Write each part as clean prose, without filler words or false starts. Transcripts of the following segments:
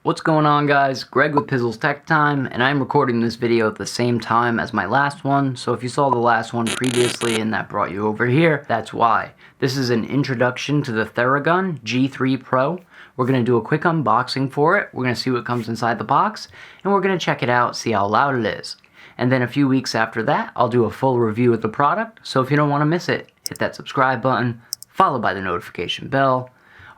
What's going on, guys? Greg with PizzlesTechTime, and I'm recording this video at the same time as my last one, so if you saw the last one previously and that brought you over here, that's why. This is an introduction to the Theragun G3 Pro. We're going to do a quick unboxing for it, we're going to see what comes inside the box, and we're going to check it out, see how loud it is. And then a few weeks after that, I'll do a full review of the product, so if you don't want to miss it, hit that subscribe button, followed by the notification bell.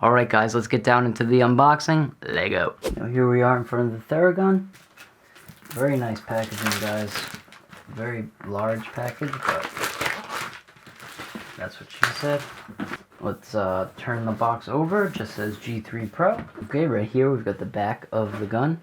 Alright guys, let's get down into the unboxing. Lego. Now here we are in front of the Theragun. Very nice packaging, guys. Very large package, but that's what she said. Let's turn the box over. It just says G3 Pro. Okay, right here we've got the back of the gun.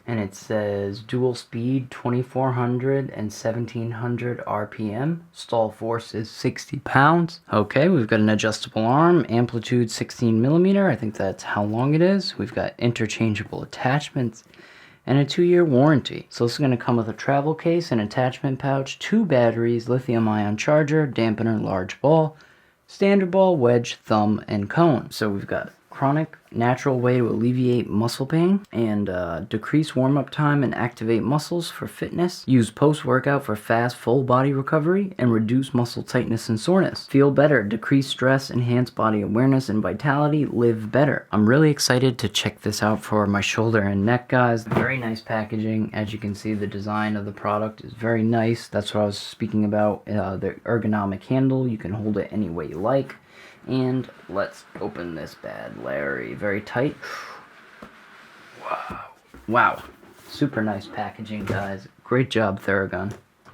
And it says dual speed 2400 and 1700 RPM. Stall force is 60 pounds. Okay, we've got an adjustable arm, amplitude 16 millimeter. I think that's how long it is. We've got interchangeable attachments and a 2-year warranty. So this is going to come with a travel case, an attachment pouch, 2 batteries, lithium ion charger, dampener, large ball, standard ball, wedge, thumb, and cone. So we've got chronic, natural way to alleviate muscle pain and decrease warm-up time and activate muscles for fitness. Use post-workout for fast, full body recovery and reduce muscle tightness and soreness. Feel better, decrease stress, enhance body awareness and vitality, live better. I'm really excited to check this out for my shoulder and neck, guys. Very nice packaging. As you can see, the design of the product is very nice. That's what I was speaking about. The ergonomic handle, you can hold it any way you like. And let's open this bad Larry. Very tight. Wow. Wow. Super nice packaging, guys. Great job, Theragun.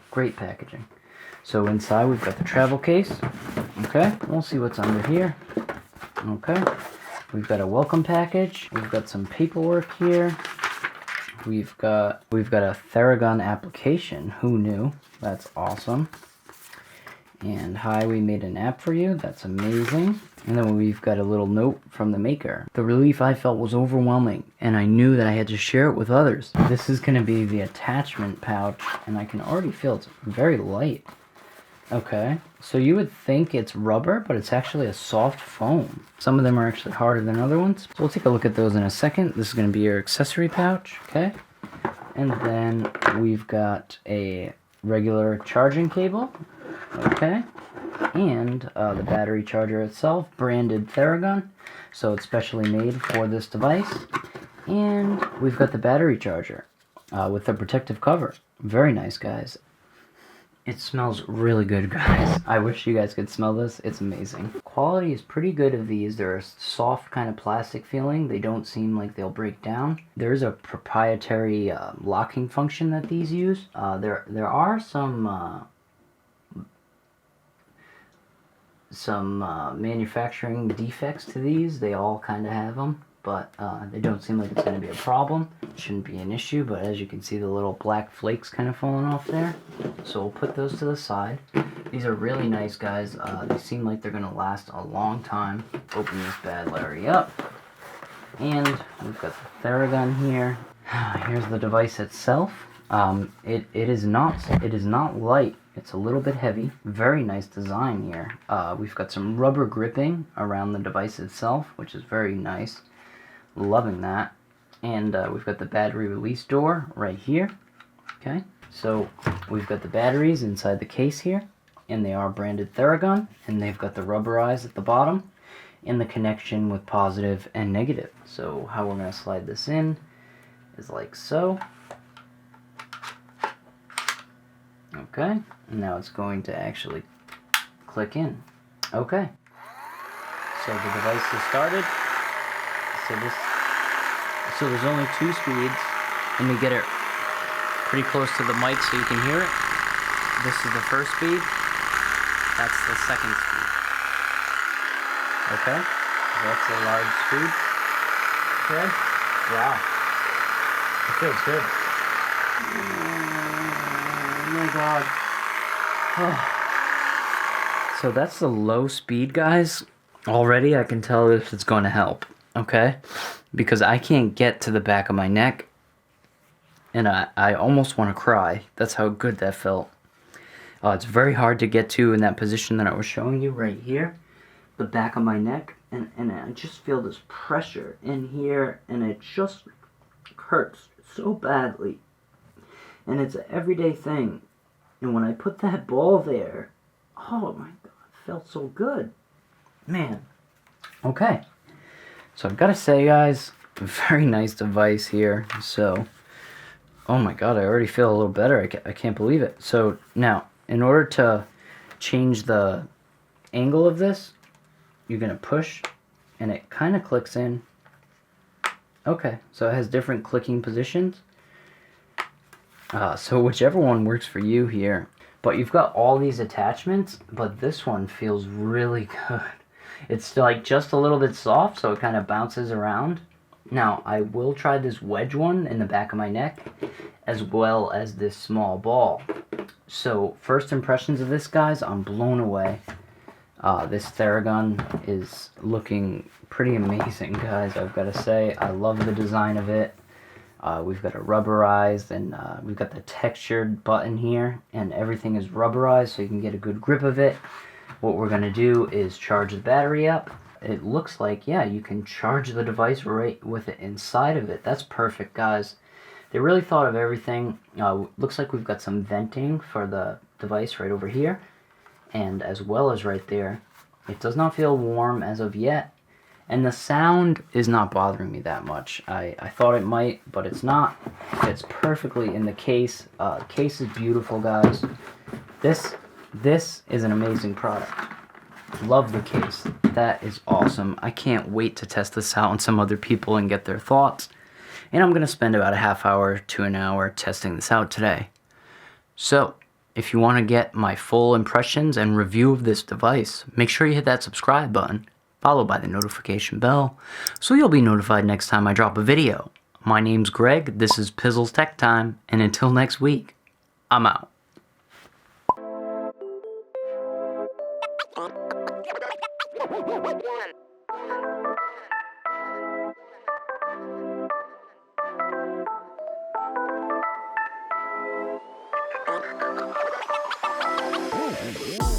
Great packaging. So inside we've got the travel case. Okay. We'll see what's under here. Okay. We've got a welcome package. We've got some paperwork here. We've got a Theragun application. Who knew? That's awesome. And hi, we made an app for you. That's amazing. And then we've got a little note from the maker. The relief I felt was overwhelming, and I knew that I had to share it with others. This is going to be the attachment pouch, and I can already feel it's very light. Okay, so you would think it's rubber, but it's actually a soft foam. Some of them are actually harder than other ones. So we'll take a look at those in a second. This is going to be your accessory pouch, okay? And then we've got a regular charging cable. Okay, and the battery charger itself, branded Theragun, so it's specially made for this device. And we've got the battery charger with the protective cover. Very nice, guys. It smells really good, guys. I wish you guys could smell this. It's amazing. Quality is pretty good of these. They're a soft kind of plastic feeling. They don't seem like they'll break down. There's a proprietary locking function that these use. There are some manufacturing defects to these. They all kind of have them, but they don't seem like it's going to be a problem. It shouldn't be an issue, but as you can see, the little black flakes kind of falling off there. So we'll put those to the side. These are really nice, guys. They seem like they're going to last a long time. Open this bad Larry up. And we've got the Theragun here. Here's the device itself. It is not light. It's a little bit heavy. Very nice design here. We've got some rubber gripping around the device itself, which is very nice. Loving that. And we've got the battery release door right here. Okay, so we've got the batteries inside the case here, and they are branded Theragun, and they've got the rubber eyes at the bottom and the connection with positive and negative. So how we're going to slide this in is like so. Okay, now it's going to actually click in. Okay, so the device is started. So there's only 2 speeds. Let me get it pretty close to the mic so you can hear it. This is the first speed. That's the second speed. Okay, that's a large speed. Okay, wow, it feels good. Oh my god. Oh. So that's the low speed, guys. Already I can tell if it's going to help, okay? Because I can't get to the back of my neck, and I almost want to cry. That's how good that felt. It's very hard to get to in that position that I was showing you right here, the back of my neck, and I just feel this pressure in here, and it just hurts so badly. And it's an everyday thing. And when I put that ball there, oh my god, it felt so good. Man. Okay. So I've got to say, guys, very nice device here. So, oh my god, I already feel a little better. I can't believe it. So now, in order to change the angle of this, you're going to push, and it kind of clicks in. Okay, so it has different clicking positions. So whichever one works for you here. But you've got all these attachments, but this one feels really good. It's like just a little bit soft, so it kind of bounces around. Now, I will try this wedge one in the back of my neck, as well as this small ball. So, first impressions of this, guys, I'm blown away. This Theragun is looking pretty amazing, guys, I've got to say. I love the design of it. We've got a rubberized, and we've got the textured button here, and everything is rubberized so you can get a good grip of it. What we're going to do is charge the battery up. It looks like, yeah, you can charge the device right with it inside of it. That's perfect, guys. They really thought of everything. Looks like we've got some venting for the device right over here, and as well as right there. It does not feel warm as of yet, and the sound is not bothering me that much. I thought it might, but it's not. It's perfectly in the case. The case is beautiful, guys. This is an amazing product. Love the case. That is awesome. I can't wait to test this out on some other people and get their thoughts. And I'm going to spend about a half hour to an hour testing this out today. So, if you want to get my full impressions and review of this device, make sure you hit that subscribe button, followed by the notification bell, so you'll be notified next time I drop a video. My name's Greg, this is PizzlesTechTime, and until next week, I'm out. One.